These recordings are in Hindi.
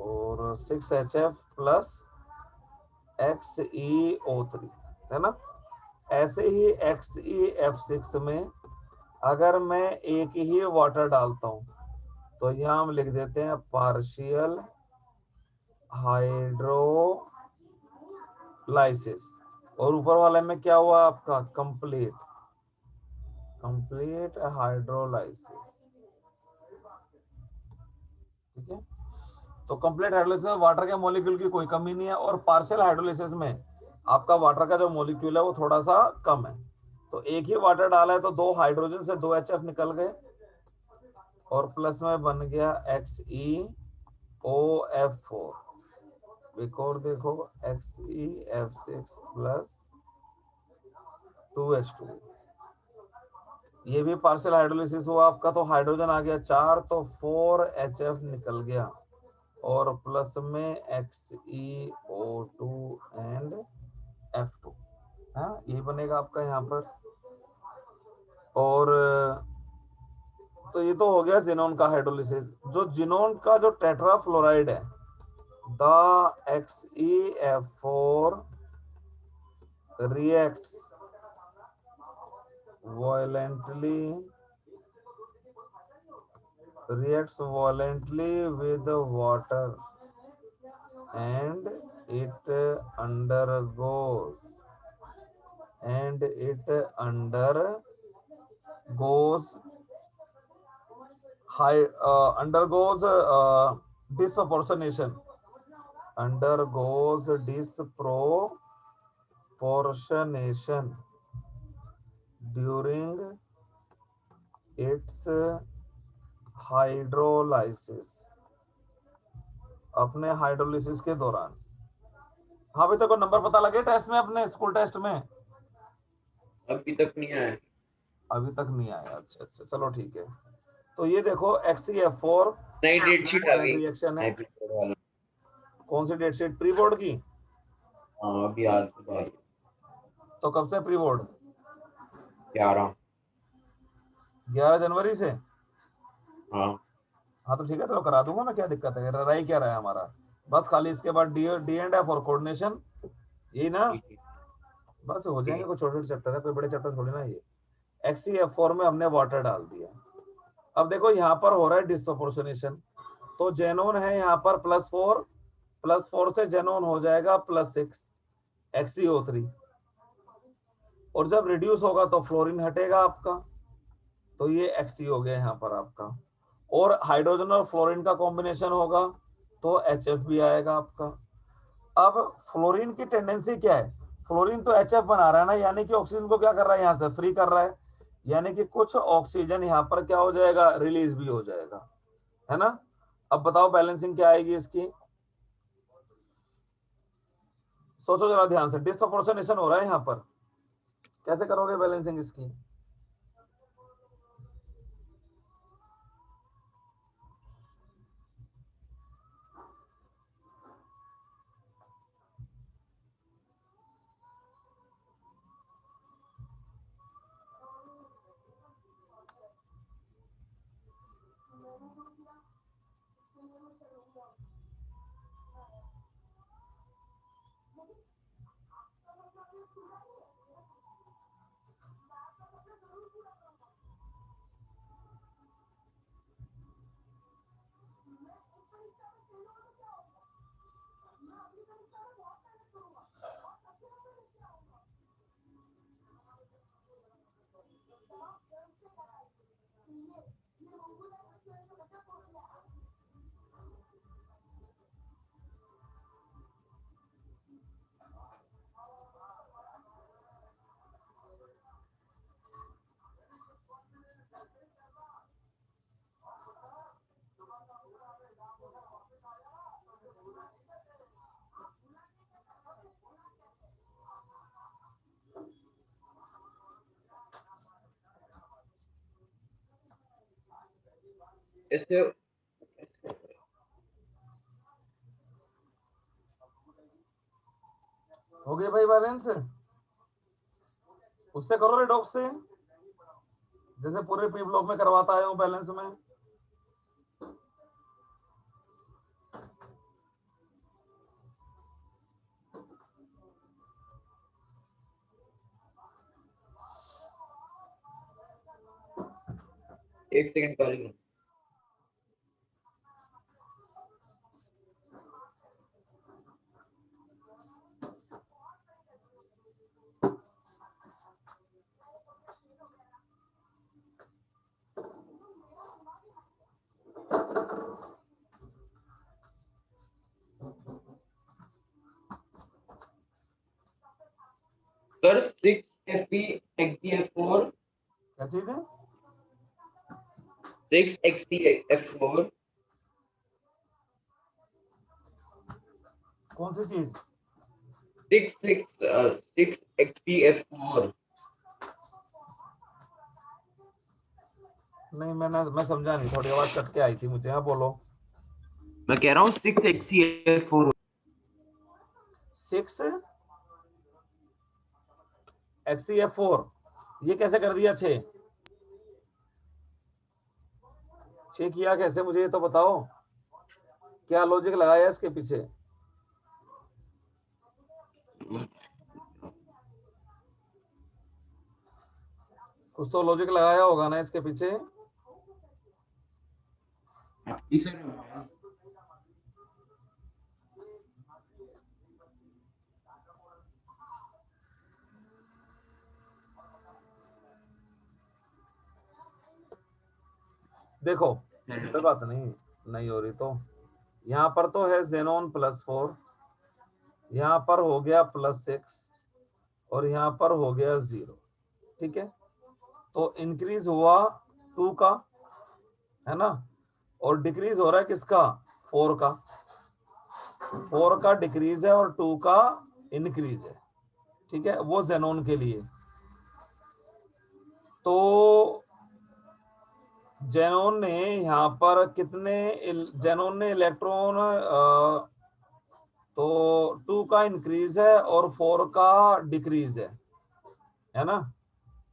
और 6HF प्लस XeO3, है ना। ऐसे ही XeF6 में अगर मैं एक ही वाटर डालता हूं तो यहां हम लिख देते हैं पार्शियल हाइड्रोलाइसिस, और ऊपर वाले में क्या हुआ आपका कंप्लीट हाइड्रोलाइसिस। ठीक है, तो कंप्लीट हाइड्रोलिसिस में वाटर के मॉलिक्यूल की कोई कमी नहीं है, और पार्शियल हाइड्रोलिसिस में आपका वाटर का जो मॉलिक्यूल है वो थोड़ा सा कम है। तो एक ही वाटर डाला है तो 2 हाइड्रोजन से 2 HF निकल गए, और प्लस में बन गया XeOF4। एक और देखो, XeF6 प्लस 2H2, ये भी पार्शियल हाइड्रोलिसिस हुआ आपका, तो हाइड्रोजन आ गया 4, तो 4HF निकल गया, और प्लस में XeO2 एंड F2। हाँ, ये बनेगा आपका यहाँ पर। और तो ये तो हो गया जिनोन का हाइड्रोलिसिस। जो जिनोन का जो टेट्राफ्लोराइड है, the XeF4 reacts violently with water and it undergoes disproportionation during its hydrolysis, अपने हाइड्रोलिसिस के दौरान। हाँ भाई, तेरे को नंबर पता लगे टेस्ट में, अपने स्कूल टेस्ट में? अभी तक नहीं आया। अभी तक नहीं आया, अच्छा अच्छा, चलो ठीक है। तो ये देखो XeF4 नई डेट शीट आ गई रिएक्शन है। एपिसोड वाली। कौन सी डेट शीट? प्री बोर्ड की? हाँ अभी आज सुबह आई। तो कब से प्री बोर्ड? 11। 11 जनवरी से? हाँ हाँ तो ठीक है, चलो करा दूंगा ना, क्या दिक्कत है, रहा ही क्या रहा है हमारा। बस खाली इसके बाद D&F और कोऑर्डिनेशन, यही ना। ठीक है बस हो ठीक जाएंगे, है। कोई छोटे छोटे चैप्टर है, कोई बड़े चैप्टर थोड़ी ना ये। XeF4 में हमने वाटर डाल दिया। अब देखो यहाँ पर हो रहा है डिस्प्रोपोर्शनेशन, तो जेनोन है यहाँ पर +4, +4 से जेनोन हो जाएगा +6 XeO3, और जब रिड्यूस होगा तो फ्लोरीन हटेगा आपका, तो ये Xe हो गया यहाँ पर आपका, और हाइड्रोजन और फ्लोरीन का कॉम्बिनेशन होगा तो HF भी आएगा आपका। अब फ्लोरीन की टेंडेंसी क्या है? फ्लोरीन तो HF बना रहा है ना, यानी कि ऑक्सीजन को क्या कर रहा है, यहाँ से फ्री कर रहा है, यानी कि कुछ ऑक्सीजन यहाँ पर क्या हो जाएगा, रिलीज भी हो जाएगा, है ना। अब बताओ बैलेंसिंग क्या आएगी इसकी, सोचो जरा ध्यान से। डिस्प्रोपोर्शनेशन हो रहा है यहाँ पर, कैसे करोगे बैलेंसिंग इसकी? इससे हो गई भाई बैलेंस? उससे करो रेडॉक्स से, जैसे पूरे पी ब्लॉक में करवाता आया हूँ बैलेंस में। एक सेकंड कर लो। सर 6FE XDF4 क्या चीज है? 6XDF4 कौन सी चीज? 6XDF4 नहीं मैं समझा नहीं, थोड़ी आवाज कट के आई थी मुझे। हाँ बोलो। मैं कह रहा हूँ 6XDF4 6 XCF4 ये कैसे कर दिया? 6 किया कैसे, मुझे ये तो बताओ। क्या लॉजिक लगाया इसके पीछे? कुछ तो लॉजिक लगाया होगा ना इसके पीछे। सर देखो कोई बात नहीं, नहीं हो रही तो यहाँ पर तो है जेनोन +4, यहाँ पर हो गया +6 और यहाँ पर हो गया 0। ठीक है, तो इंक्रीज हुआ 2 का, है ना, और डिक्रीज हो रहा है किसका? 4 का। 4 का डिक्रीज है और 2 का इंक्रीज है। ठीक है, वो जेनोन के लिए। तो जेनोन ने यहाँ पर कितने जेनोन ने इलेक्ट्रॉन तो 2 का इंक्रीज है और 4 का डिक्रीज है ना।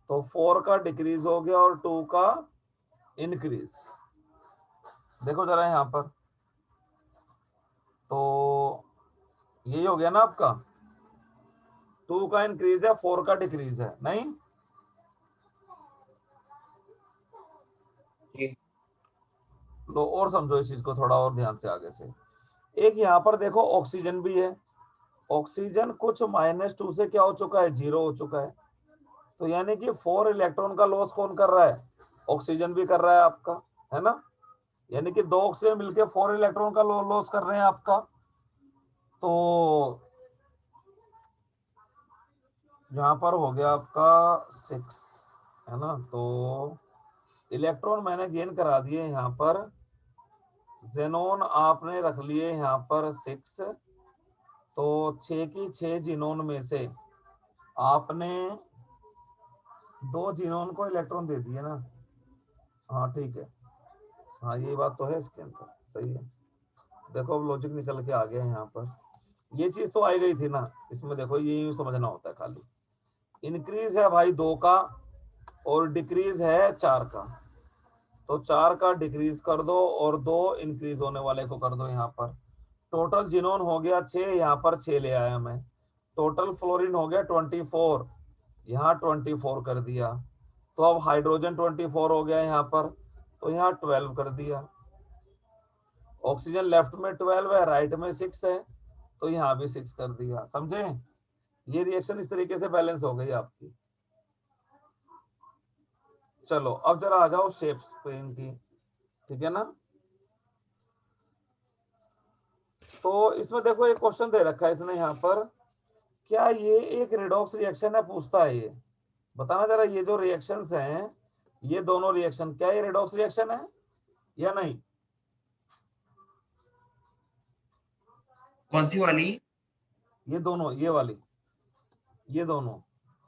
तो 4 का डिक्रीज हो गया और 2 का इंक्रीज। देखो जरा यहाँ पर, तो यही हो गया ना आपका। 2 का इंक्रीज है, 4 का डिक्रीज है, नहीं? लो और समझो इस चीज को थोड़ा और ध्यान से आगे से। एक यहाँ पर देखो ऑक्सीजन भी है। ऑक्सीजन कुछ -2 से क्या हो चुका है? 0 हो चुका है। तो यानी कि 4 इलेक्ट्रॉन का लॉस कौन कर रहा है? ऑक्सीजन भी कर रहा है आपका, है ना। यानी कि 2 ऑक्सीजन मिलकर 4 इलेक्ट्रॉन का लॉस कर रहे हैं आपका। तो यहाँ पर हो गया आपका 6, है ना। तो इलेक्ट्रॉन मैंने गेन करा दिए यहाँ पर। जेनोन आपने रख लिए यहाँ पर 6। तो 6 की 6 जीनोन में से आपने 2 जीनोन को इलेक्ट्रॉन दे दिए ना। हाँ ठीक है, हाँ ये बात तो है इसके अंदर, सही है। देखो अब लॉजिक निकल के आ गया यहाँ पर। ये चीज तो आई गई थी ना इसमें। देखो ये यूं समझना होता है खाली। इंक्रीज है भाई 2 का और डिक्रीज है 4 का। तो 4 का डिक्रीज कर दो और 2 इंक्रीज होने वाले को कर दो यहाँ पर। टोटल जिनोन हो गया 6, यहाँ पर 6 ले आया मैं। टोटल फ्लोरीन हो गया 24, यहाँ 24 कर दिया। तो अब हाइड्रोजन 24 हो गया यहाँ पर, तो यहाँ 12 कर दिया। ऑक्सीजन लेफ्ट में 12 है, राइट में 6 है, तो यहाँ भी 6 कर दिया। समझे? ये रिएक्शन इस तरीके से बैलेंस हो गई आपकी। चलो अब जरा आ जाओ शेप्स पे इनकी, ठीक है ना। तो इसमें देखो एक क्वेश्चन दे रखा है इसने यहाँ पर। क्या ये एक रेडॉक्स रिएक्शन है? पूछता है ये। बताना जरा, ये जो रिएक्शंस हैं, ये दोनों रिएक्शन, क्या ये रेडॉक्स रिएक्शन है या नहीं? कौन सी वाली? ये दोनों, ये वाली, ये दोनों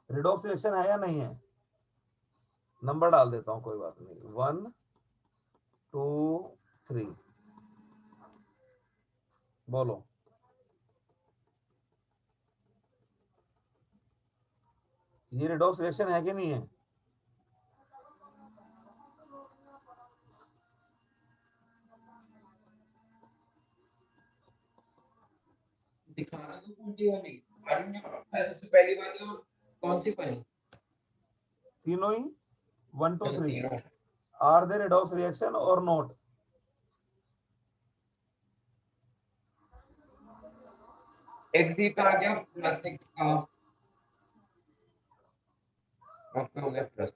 रेडॉक्स रिएक्शन है या नहीं है? नंबर डाल देता हूं, कोई बात नहीं। 1 2 3 बोलो। ये रेडॉक्स रिएक्शन है कि नहीं है? दिखाना तो कौन सी वाली? सबसे पहली वाली और कौन सी वाली? तीनों ही, 1 2 3। तीनों। आर दे रिडॉक्स रिएक्शन और नोट? XZ पे आ गया +6 का, आपका हो गया +3।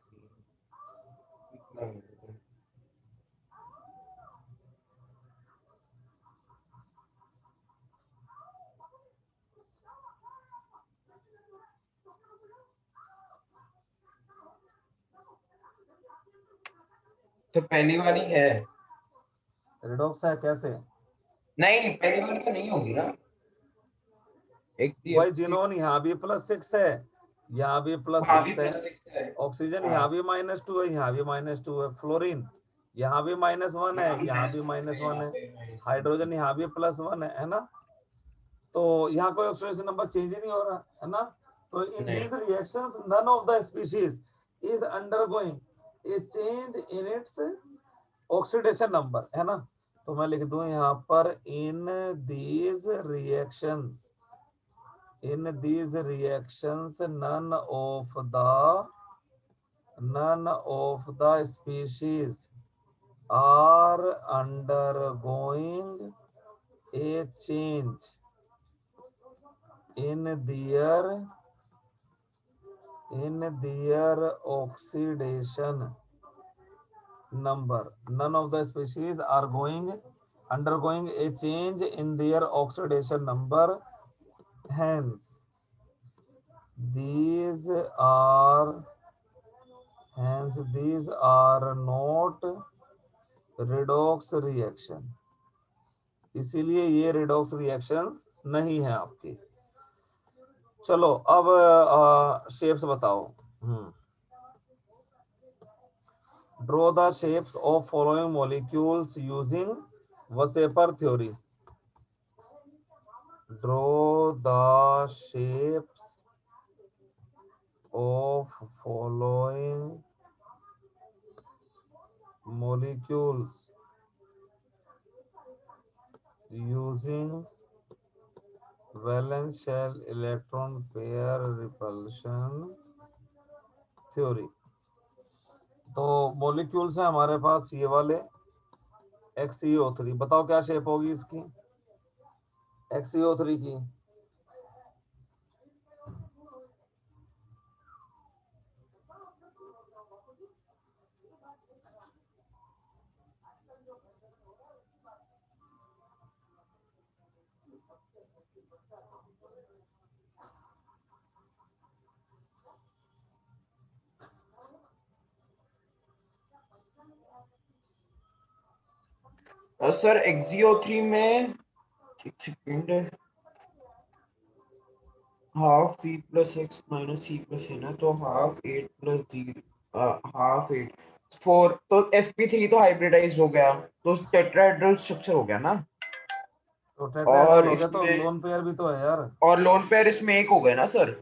तो पहली वाली है, रिडॉक्स है कैसे? नहीं पहली वाली तो नहीं होगी ना। भाई XZ जिनोन यहाँ भी +6 है, यहाँ भी वहां भी +6 है, +6 है, ऑक्सीजन हाँ यहाँ भी -2 है, यहाँ भी -2 है, फ्लोरीन यहाँ भी -1 है, यहाँ भी यहाँ भी -1 है, -1 यहाँ है, पे -1 है। हाइड्रोजन यहाँ भी +1 है ना? तो यहाँ कोई ऑक्सीडेशन नंबर चेंज ही नहीं हो रहा है ना? तो इन नहीं these reactions none of the species is undergoing a change in its oxidation number, है ना? तो मैं लिख दूं यहाँ पर in these reactions none of the species are undergoing a change in their oxidation number. None of the species are undergoing a change in their oxidation number. Hence, these are not redox reaction. इसीलिए ये redox reactions नहीं है आपकी। चलो अब शेप्स बताओ। Draw the shapes of following molecules using VSEPR theory. Draw the shapes of following molecules using valence shell electron pair repulsion theory। तो मॉलिक्यूल्स है हमारे पास ये वाले XeO3। बताओ क्या शेप होगी इसकी XeO3 की? और सर XeO3 में एक second, half V + X - C + है ना, तो हाफ 8 + D, हाफ 8 4, तो sp3 तो हाइब्रिडाइज हो गया, तो टेट्राहेड्रल स्ट्रक्चर हो गया ना। तो टेट्राहेड्रल और हो गया तो इसमें लोन पेयर भी तो है यार। और लोन पेयर इसमें एक हो गए ना सर।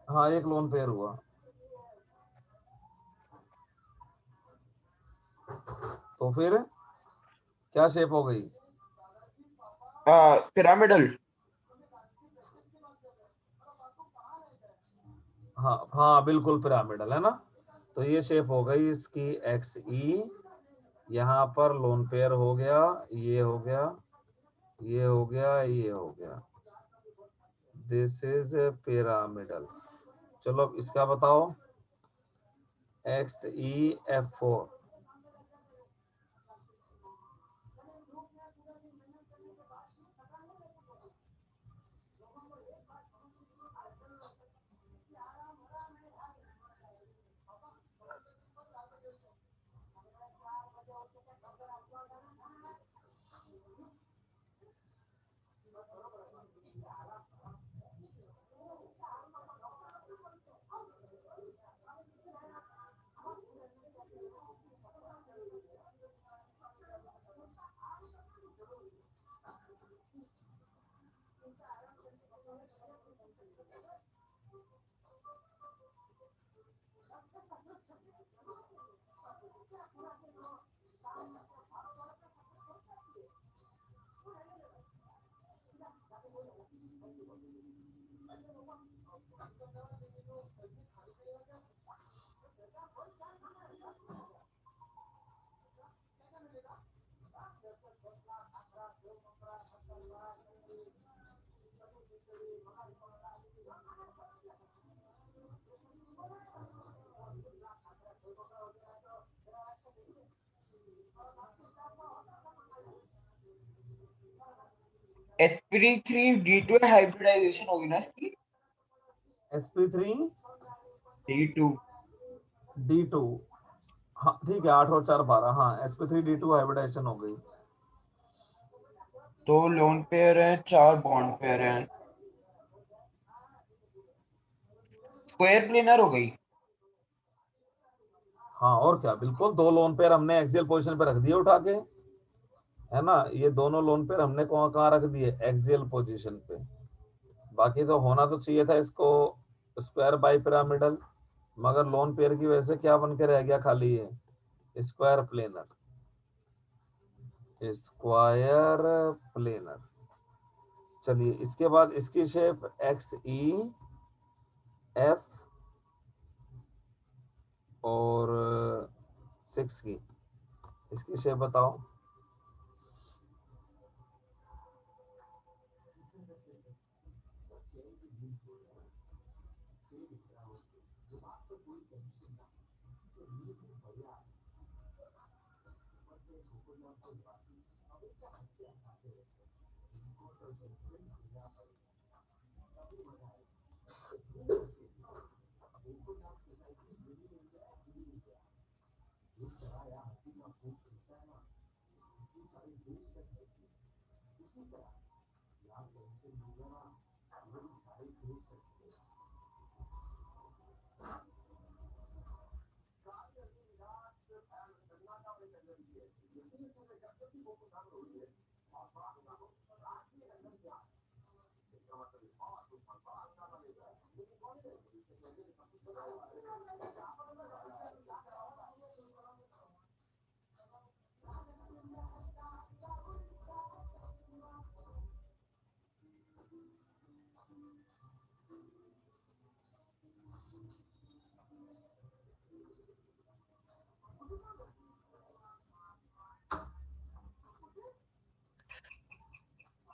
हाँ एक लोन पेयर हुआ। तो फिर क्या शेप हो गई? पिरामिडल। हाँ हाँ बिल्कुल पिरामिडल है ना। तो ये शेप हो गई इसकी XE, यहाँ पर लोन पेयर हो गया, ये हो गया, ये हो गया, ये हो गया। This is pyramidal. चलो अब इसका बताओ XeF4। sp3 d2 हाइब्रिडाइजेशन होगी ना इसकी? sp3 d2 d2, हाँ ठीक है, 8 और 4 12, हाँ sp3d2 हाइब्रिडाइजेशन हो गई। तो लोन पेयर है, 4 बॉन्ड पेयर है, स्क्वायर प्लेनर हो गई। हाँ और क्या, बिल्कुल, 2 लोन पेयर हमने एक्सियल पोजीशन पे रख दिए उठा के, है ना, ये दोनों लोन पेयर हमने कहाँ कहाँ रख दिए, एक्सियल पोजीशन पे। बाकी तो होना तो चाहिए था इसको स्क्वायर बाई पिरामिडल, मगर लोन पेयर की वजह से क्या बन के रह गया खाली, ये स्क्वायर प्लेनर, स्क्वायर प्लेनर। चलिए इसके बाद इसकी शेप एक्स ई एफ और 6 की, इसकी शेप बताओ।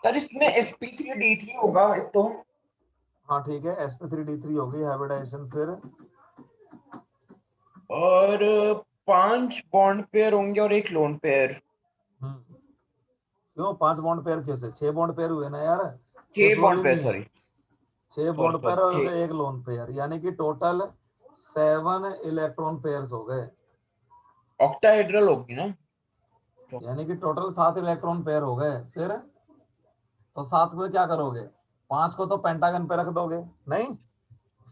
सर इसमें sp3d3 होगा एक तो, हाँ ठीक है, sp3d3 हो गई हाइब्रिडाइजेशन। फिर और 5 बॉन्ड पेयर होंगे और एक लोन पेयर। क्यों 5 बॉन्ड पेयर, कैसे 6 बॉन्ड पेयर हुए ना यार, 6 6 बॉन्ड फ्लोरीन पेयर, नहीं है, sorry 6 sorry bond pair sorry और 6। एक लोन पेयर, यानी कि टोटल 7 इलेक्ट्रॉन पेयर्स हो गए, ऑक्टाहेड्रल होगी ना? तो यानी कि टोटल 7 इलेक्ट्रॉन पेयर हो गए। फिर तो 7 में क्या करोगे, 5 को तो पेंटागन पे रख दोगे, नहीं,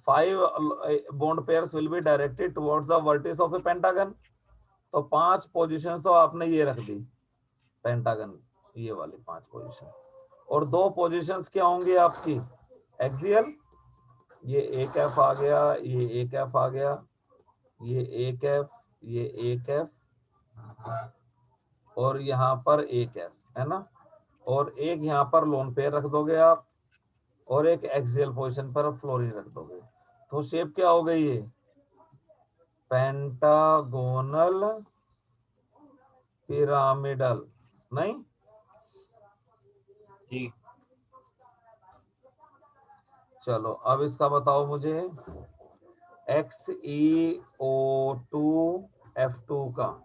5 bond pairs will be directed towards the vertices of a pentagon, तो 5 पोजीशन तो आपने ये रख दी पेंटागन, ये वाली 5 पोजीशन, और 2 पोजीशंस क्या होंगी आपकी एक्सियल, ये एक एफ आ गया, ये एक एफ आ गया, ये एक एफ, ये एक एफ, और यहाँ पर एक एफ, है ना, और एक यहाँ पर लोन पेयर रख दोगे आप, और एक एक्सियल पोजीशन पर फ्लोरीन रख दोगे, तो शेप क्या हो गई, ये पेंटागोनल पिरामिडल, नहीं। जी चलो अब इसका बताओ मुझे, XeO2F2 का,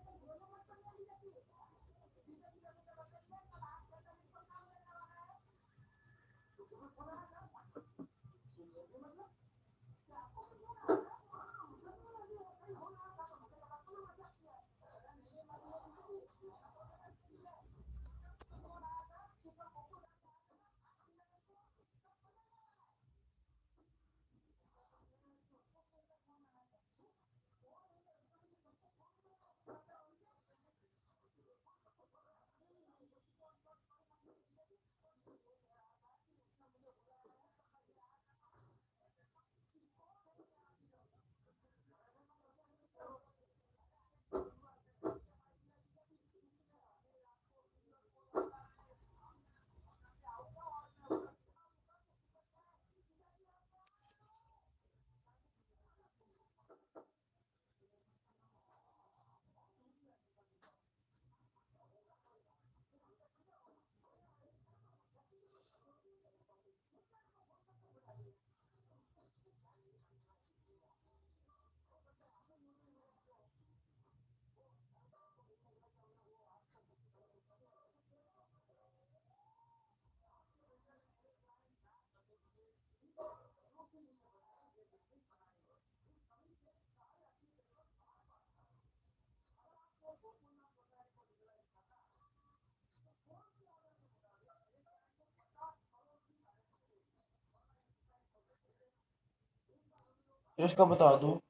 तो इसका बता दो।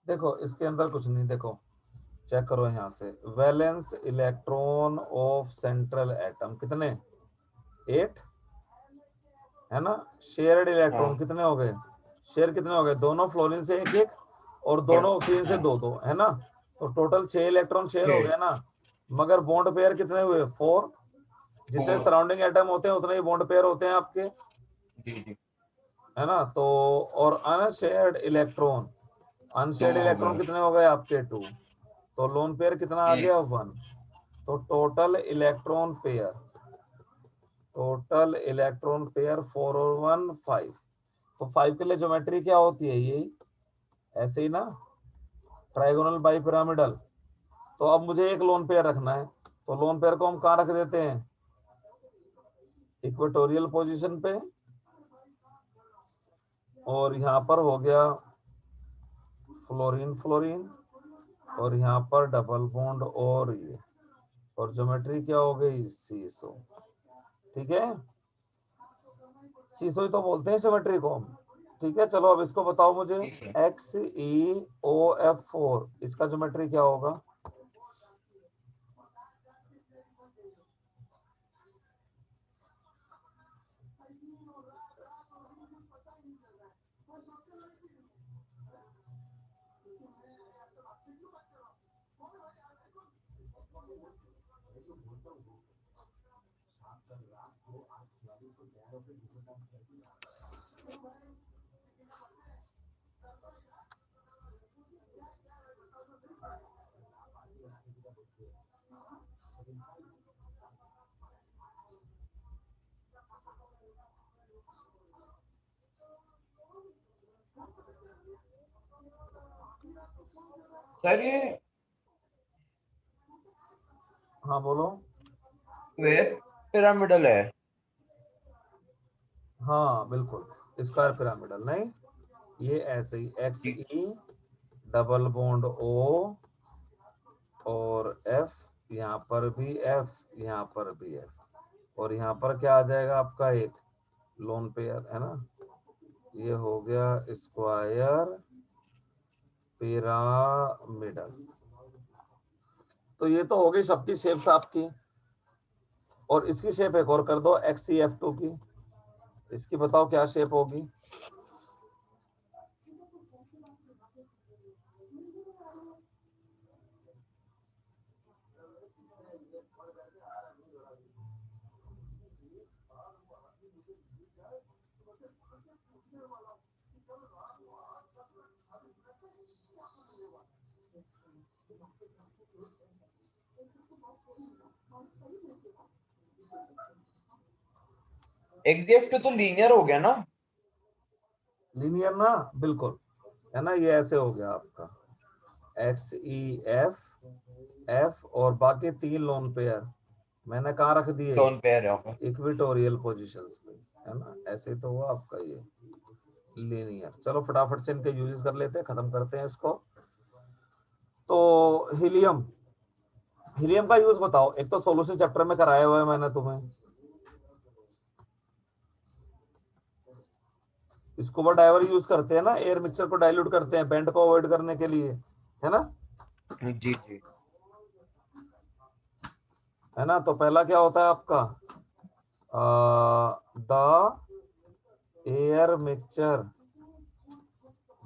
देखो इसके अंदर कुछ नहीं, देखो चेक करो यहाँ से, valence electron of central atom कितने, 8 है ना। शेयर्ड हाँ इलेक्ट्रॉन कितने हो गए, शेयर कितने हो गए, दोनों फ्लोरीन से एक एक और दोनों ऑक्सीजन से दो दो, है ना। तो टोटल 6 इलेक्ट्रॉन शेयर हो 6 गए ना। मगर बॉन्ड पेयर कितने हुए, 4। जितने 4। सराउंडिंग एटम होते हैं उतने ही बॉन्ड पेयर होते हैं आपके, जी जी। है ना। तो और अनशेयर्ड इलेक्ट्रॉन, 2 अनशेयर्ड हो इलेक्ट्रॉन गए। कितने हो गए आपके, 2। तो लोन पेयर कितना आ 1। गया, 1। तो टोटल इलेक्ट्रॉन पेयर 4 और 1 5। तो 5 के लिए ज्योमेट्री क्या होती है, यही ऐसे ही ना, ट्राइगोनल बाई पिरामिडल। तो अब मुझे एक लोन पेयर रखना है, तो लोन पेयर को हम कहाँ रख देते हैं, इक्वेटोरियल पोजीशन पे। और यहाँ पर हो गया फ्लोरीन फ्लोरीन, और यहाँ पर डबल बॉन्ड और ये, और ज्योमेट्री क्या हो गई, सीसो। ठीक है, सीसो ही तो बोलते हैं ज्योमेट्री को हम। ठीक है, चलो अब इसको बताओ मुझे, ठीक है। XeOF4 इसका ज्योमेट्री क्या होगा। सर ये हाँ बोलो। स्क्वायर पिरामिडल है। हाँ बिल्कुल स्क्वायर पिरामिडल नहीं, ये ऐसे ही जी। XE डबल बॉन्ड O और F, यहाँ पर भी F, यहाँ पर भी F, और यहाँ पर क्या आ जाएगा आपका, एक लोन पेयर, है ना। ये हो गया स्क्वायर पिरामिडल। तो ये तो हो गई सबकी शेप्स आपकी, और इसकी शेप एक और कर दो, XeF2 की। इसकी बताओ क्या शेप होगी। XDF तो लीनियर हो गया ना। लीनियर ना, बिल्कुल, है ना। ये ऐसे हो गया आपका XeF और बाकी 3 लोन पेयर मैंने कहाँ रख दिए, लोन पेयर है आपका। इक्वेटोरियल पोजीशंस पे, है ना। ऐसे ही तो हुआ आपका ये लीनियर। चलो फटाफट से इनके यूजेस कर लेते हैं, खत्म करते हैं इसको। तो हीलियम, हीलियम का यूज बताओ, एक तो सॉल्यूशन चैप्टर में कराया हुआ है मैंने तुम्हें। स्कूबा डाइवर यूज करते हैं ना, एयर मिक्सचर को डाइल्यूट करते हैं बेंड को अवॉइड करने के लिए, है ना। जी जी। है ना, तो पहला क्या होता है आपका, the air mixture,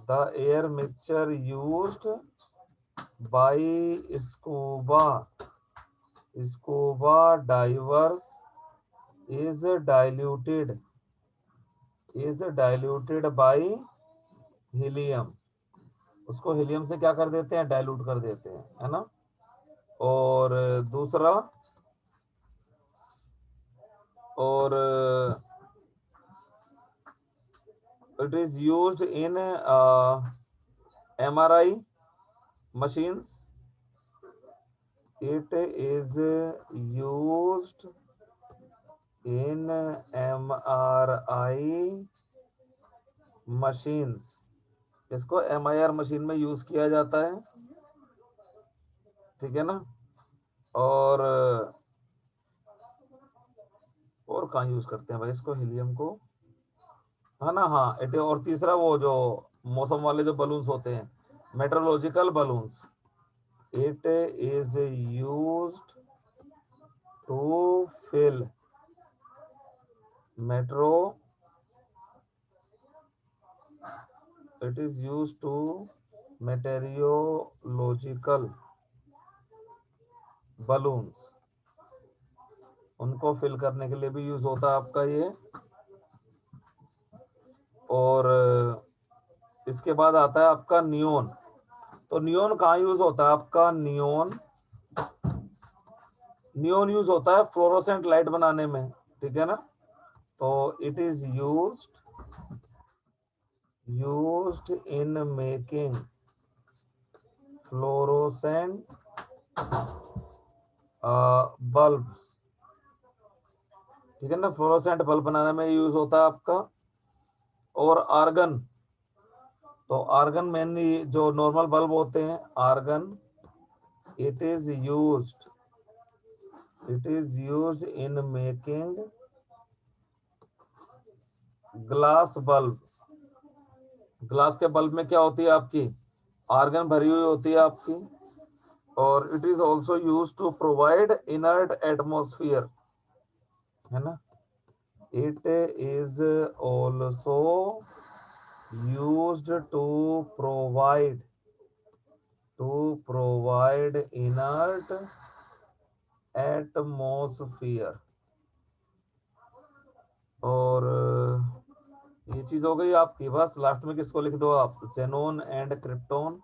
the air mixture used by scuba scuba divers is diluted by helium. उसको हीलियम से क्या कर देते हैं, डाइल्यूट कर देते हैं, है ना। और दूसरा, और it is used in MRI machines. It is used in MRI machines. इसको MIR मशीन में यूज किया जाता है, ठीक है ना। और कहाँ यूज करते हैं भाई इसको, हीलियम को, है ना। हाँ, और तीसरा वो जो मौसम वाले जो बलून्स होते हैं, meteorological balloons, it is used to fill metro, it is used to meteorological balloons, उनको फिल करने के लिए भी यूज होता है आपका ये। और इसके बाद आता है आपका नियोन। तो नियोन कहाँ यूज होता है आपका? नियोन यूज होता है फ्लोरोसेंट लाइट बनाने में, ठीक है ना। तो it is used in making fluorescent bulbs, ठीक है ना, फ्लोरोसेंट बल्ब बनाने में यूज होता है आपका। और आर्गन, तो आर्गन मेनली जो नॉर्मल बल्ब होते हैं, argon, it is used in making glass bulb. Glass के बल्ब में क्या होती है आपकी? आर्गन भरी हुई होती है आपकी। और it is also use to provide inert atmosphere, है ना। It is also used to provide inert atmosphere. और ये चीज हो गई आपकी। बस लास्ट में किसको लिख दो आप? Xenon and krypton.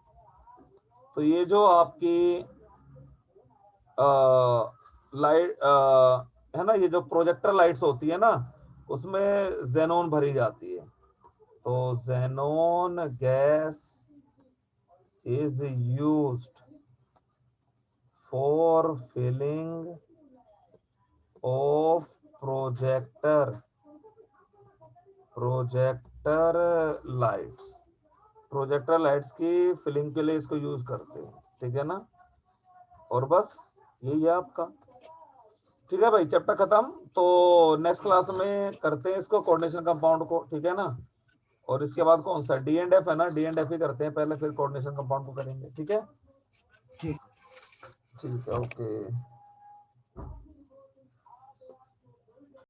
तो ये जो आपकी लाइट है ना, ये जो प्रोजेक्टर लाइट्स होती है ना, उसमें जेनोन भरी जाती है। तो xenon gas is used for filling of projector lights. Projector lights की फिलिंग के लिए इसको यूज करते हैं, ठीक है ना। और बस यही है आपका। ठीक है भाई, चैप्टर खत्म। तो नेक्स्ट क्लास में करते हैं इसको, कोऑर्डिनेशन कंपाउंड को, ठीक है ना। और इसके बाद कौन सा डी एंड एफ है ना, डी एंड एफ ही करते हैं पहले, फिर कोऑर्डिनेशन कंपाउंड को करेंगे, ठीक है। ठीक। ठीक है, ओके।